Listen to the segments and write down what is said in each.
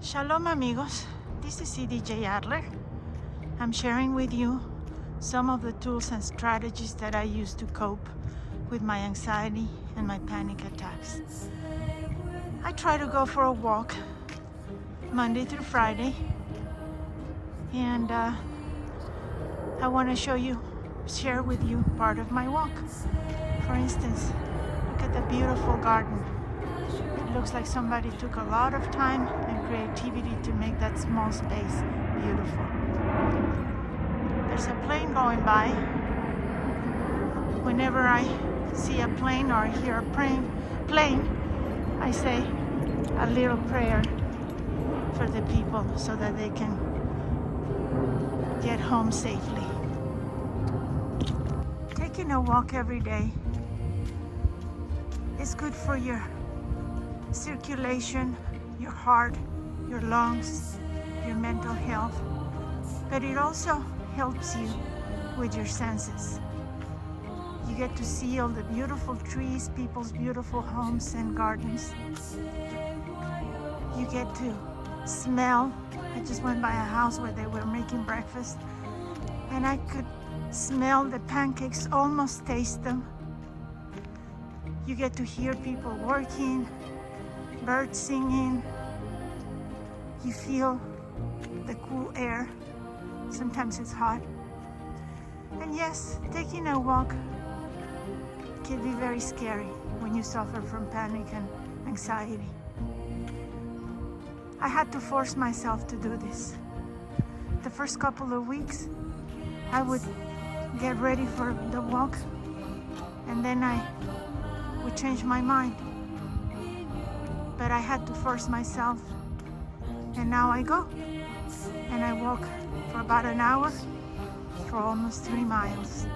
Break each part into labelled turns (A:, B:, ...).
A: Shalom amigos, this is CDJ Adler. I'm sharing with you some of the tools and strategies that I use to cope with my anxiety and my panic attacks. I try to go for a walk Monday through Friday, and I want to share with you part of my walk. For instance, look at the beautiful garden. It looks like somebody took a lot of time and creativity to make that small space beautiful. There's a plane going by. Whenever I see a plane or hear a plane, I say a little prayer for the people so that they can get home safely. Taking a walk every day is good for your circulation, your heart, your lungs, your mental health, but it also helps you with your senses. You get to see all the beautiful trees, people's beautiful homes and gardens. You get to smell. I just went by a house where they were making breakfast, and I could smell the pancakes, almost taste them. You get to hear people working, birds singing. You feel the cool air. Sometimes it's hot. And yes, taking a walk can be very scary when you suffer from panic and anxiety. I had to force myself to do this. The first couple of weeks, I would get ready for the walk, and then I would change my mind. But I had to force myself, and now I go and I walk for about an hour for almost 3 miles.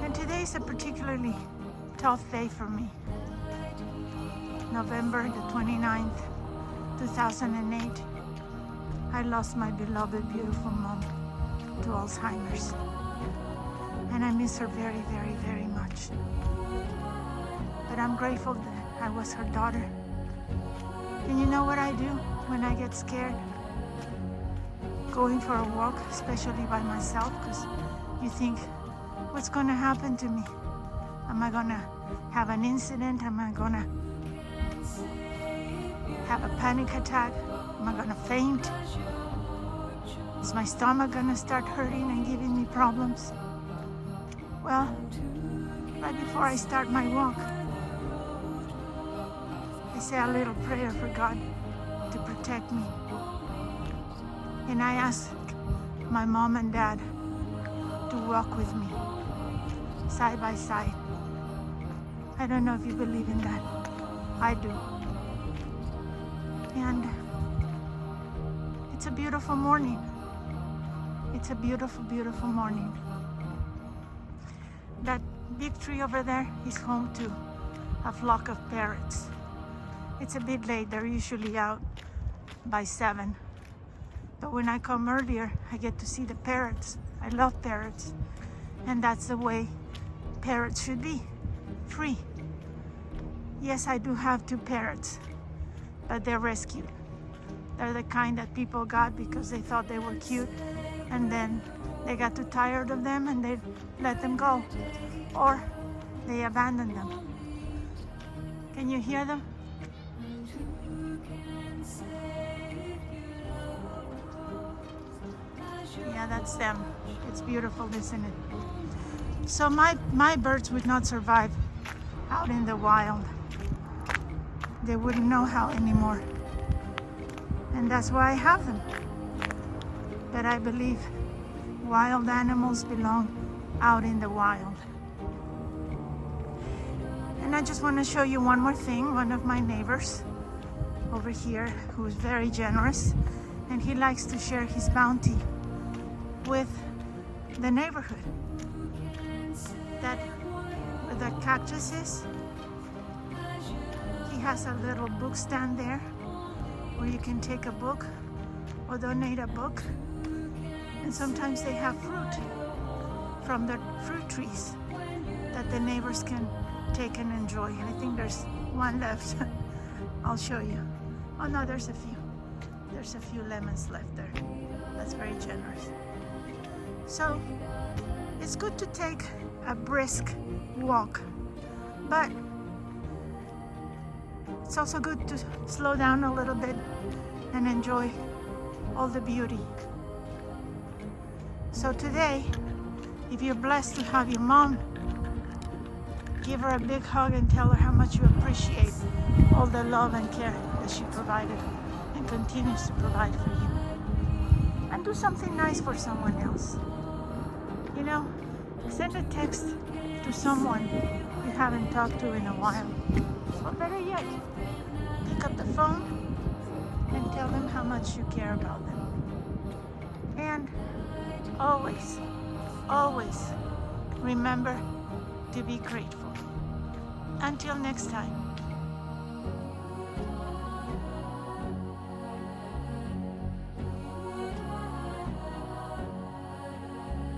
A: And today is a particularly tough day for me. November the 29th, 2008, I lost my beloved, beautiful mom to Alzheimer's. And I miss her very, very, very much. But I'm grateful that I was her daughter. And you know what I do when I get scared? Going for a walk, especially by myself, because you think, what's going to happen to me? Am I going to have an incident? Am I going to have a panic attack? Am I going to faint? Is my stomach going to start hurting and giving me problems? Well, right before I start my walk, I say a little prayer for God to protect me. And I ask my mom and dad to walk with me, side by side. I don't know if you believe in that. I do. And it's a beautiful morning. It's a beautiful, beautiful morning. That big tree over there is home to a flock of parrots. It's a bit late, they're usually out by 7. But when I come earlier, I get to see the parrots. I love parrots. And that's the way parrots should be, free. Yes, I do have 2 parrots, but they're rescued. They're the kind that people got because they thought they were cute, and then they got too tired of them and they let them go, or they abandoned them. Can you hear them? Yeah, that's them. It's beautiful, isn't it? So my birds would not survive out in the wild. They wouldn't know how anymore. And that's why I have them. But I believe wild animals belong out in the wild. And I just want to show you one more thing. One of my neighbors over here, who is very generous, and he likes to share his bounty with the neighborhood. That with the cactuses, he has a little book stand there where you can take a book or donate a book. And sometimes they have fruit from the fruit trees that the neighbors can take and enjoy. I think there's one left. I'll show you. Oh no, there's a few. There's a few lemons left there. That's very generous. So it's good to take a brisk walk, but it's also good to slow down a little bit and enjoy all the beauty. So today, if you're blessed to have your mom, give her a big hug and tell her how much you appreciate all the love and care that she provided and continues to provide for you. And do something nice for someone else. You know, send a text to someone you haven't talked to in a while. Or better yet, pick up the phone and tell them how much you care about them. And always, always remember to be grateful. Until next time.